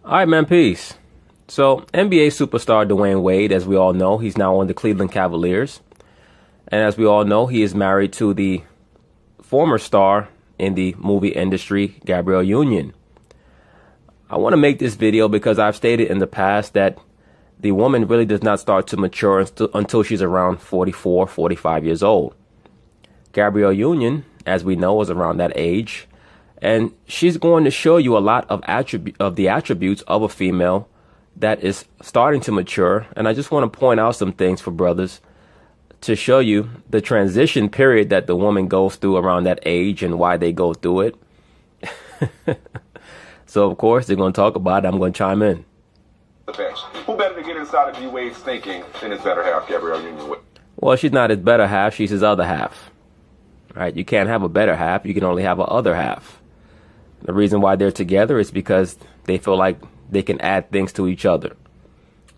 All right, man, peace. So, NBA superstar Dwayne Wade, as we all know, he's now on the Cleveland Cavaliers. And as we all know, he is married to the former star in the movie industry, Gabrielle Union. I want to make this video because I've stated in the past that the woman really does not start to mature until she's around 44, 45 years old. Gabrielle Union, as we know, is around that age. And she's going to show you a lot of the attributes of a female that is starting to mature. And I just want to point out some things for brothers to show you the transition period that the woman goes through around that age and why they go through it. So, of course, they're going to talk about it. I'm going to chime in. Who better to get inside of D-Wade's thinking than his better half, Gabrielle Union? Well, she's not his better half. She's his other half. Right? You can't have a better half. You can only have an other half. The reason why they're together is because they feel like they can add things to each other.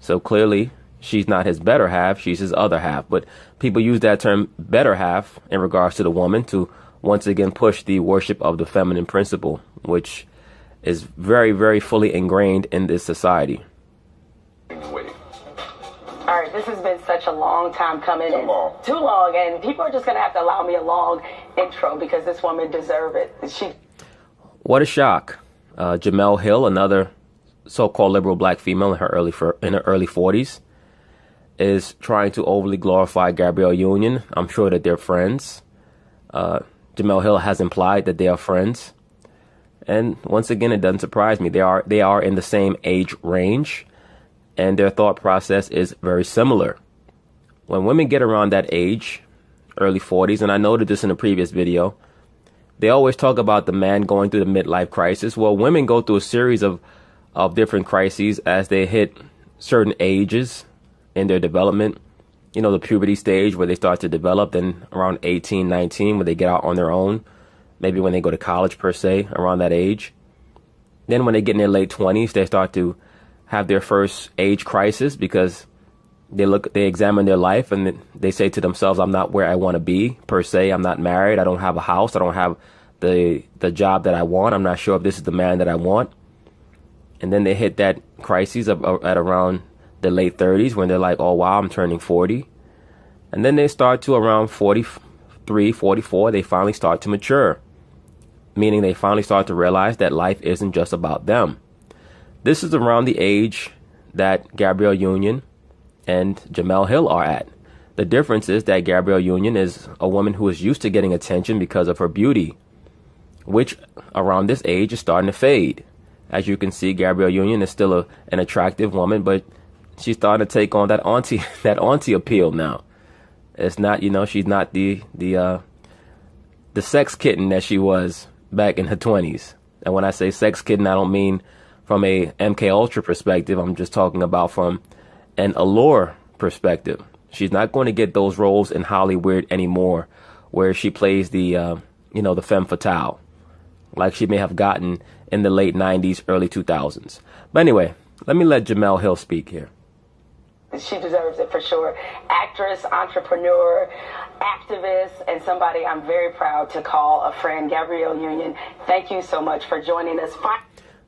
So clearly, she's not his better half, she's his other half. But people use that term better half in regards to the woman to once again push the worship of the feminine principle, which is very, very fully ingrained in this society. All right, this has been such a long time coming. Too long, and people are just going to have to allow me a long intro because this woman deserves it. What a shock. Jemele Hill, another so-called liberal black female in her early 40s, is trying to overly glorify Gabrielle Union. I'm sure that they're friends. Jemele Hill has implied that they are friends. And once again, it doesn't surprise me. They are in the same age range, and their thought process is very similar. When women get around that age, early 40s, and I noted this in a previous video, they always talk about the man going through the midlife crisis. Well, women go through a series of different crises as they hit certain ages in their development. You know, the puberty stage where they start to develop, then around 18, 19, when they get out on their own. Maybe when they go to college, per se, around that age. Then when they get in their late 20s, they start to have their first age crisis because they examine their life and they say to themselves, I'm not where I want to be, per se. I'm not married. I don't have a house. I don't have the job that I want. I'm not sure if this is the man that I want. And then they hit that crisis at around the late 30s when they're like, oh, wow, I'm turning 40. And then they start to around 43, 44, they finally start to mature, meaning they finally start to realize that life isn't just about them. This is around the age that Gabrielle Union and Jemele Hill are at. The difference is that Gabrielle Union is a woman who is used to getting attention because of her beauty, which around this age is starting to fade. As you can see, Gabrielle Union is still an attractive woman, but she's starting to take on that auntie appeal now. It's not, she's not the sex kitten that she was back in her 20s. And when I say sex kitten, I don't mean from a MK Ultra perspective. I'm just talking about from an allure perspective. She's not going to get those roles in Hollywood anymore where she plays the femme fatale like she may have gotten in the late 90s, early 2000s. But anyway, let me let Jemele Hill speak here. She deserves it for sure. Actress, entrepreneur, activist, and somebody I'm very proud to call a friend, Gabrielle Union. Thank you so much for joining us.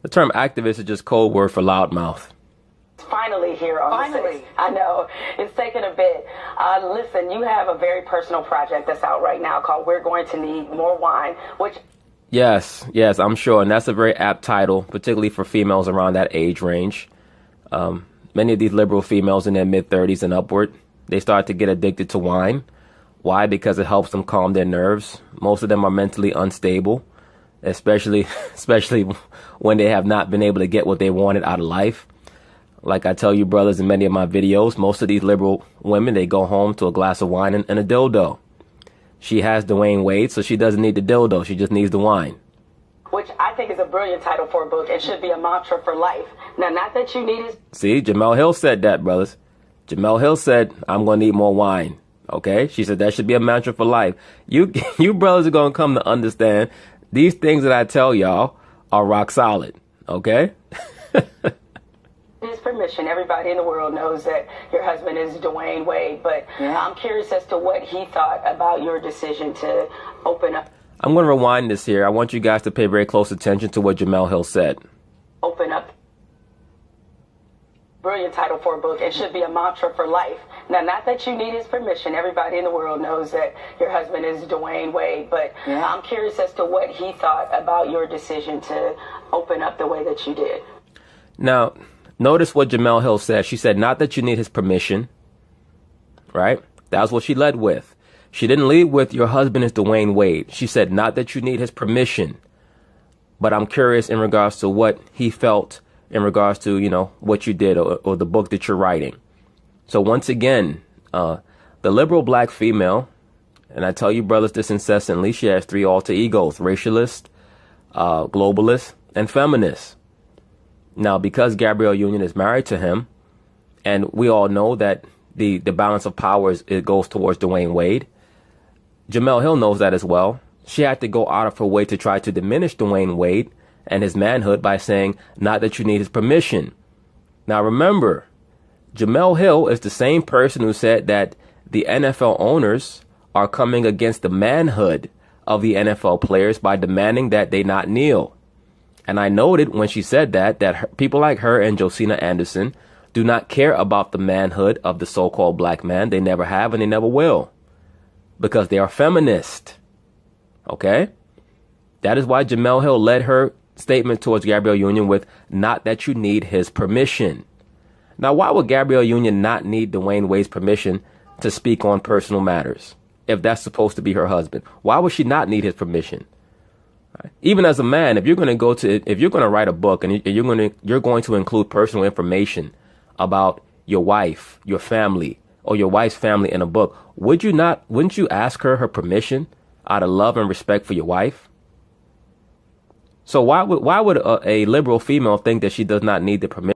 The term activist is just code word for loudmouth. Finally here on the 6th. I know. It's taken a bit. Listen, you have a very personal project that's out right now called We're Going to Need More Wine, which... Yes, I'm sure. And that's a very apt title, particularly for females around that age range. Many of these liberal females in their mid-30s and upward, they start to get addicted to wine. Why? Because it helps them calm their nerves. Most of them are mentally unstable, especially when they have not been able to get what they wanted out of life. Like I tell you, brothers, in many of my videos, most of these liberal women, they go home to a glass of wine and a dildo. She has Dwayne Wade, so she doesn't need the dildo. She just needs the wine. Which I think is a brilliant title for a book. It should be a mantra for life. Now, not that you need it. See, Jemele Hill said that, brothers. Jemele Hill said, I'm going to need more wine. Okay? She said that should be a mantra for life. You brothers are going to come to understand these things that I tell y'all are rock solid. Okay? His permission. Everybody in the world knows that your husband is Dwayne Wade, but I'm curious as to what he thought about your decision to open up. I'm going to rewind this here. I want you guys to pay very close attention to what Jemele Hill said. Open up brilliant title for a book and should be a mantra for life. Now, not that you need his permission. Everybody in the world knows that your husband is Dwayne Wade, but I'm curious as to what he thought about your decision to open up the way that you did. Now, notice what Jemele Hill said. She said, not that you need his permission, right? That's what she led with. She didn't lead with your husband is Dwayne Wade. She said, not that you need his permission, but I'm curious in regards to what he felt in regards to, you know, what you did or the book that you're writing. So once again, the liberal black female, and I tell you brothers this incessantly, she has three alter egos: racialist, globalist, and feminist. Now, because Gabrielle Union is married to him, and we all know that the balance of powers, it goes towards Dwayne Wade, Jemele Hill knows that as well. She had to go out of her way to try to diminish Dwayne Wade and his manhood by saying, not that you need his permission. Now remember, Jemele Hill is the same person who said that the NFL owners are coming against the manhood of the NFL players by demanding that they not kneel. And I noted when she said that people like her and Josina Anderson do not care about the manhood of the so-called black man. They never have and they never will, because they are feminist. Okay? That is why Jemele Hill led her statement towards Gabrielle Union with, not that you need his permission. Now, why would Gabrielle Union not need Dwayne Wade's permission to speak on personal matters if that's supposed to be her husband? Why would she not need his permission? Right? Even as a man, if you're going to write a book and you're going to include personal information about your wife, your family, or your wife's family in a book, wouldn't you ask her permission out of love and respect for your wife? So why would a liberal female think that she does not need the permission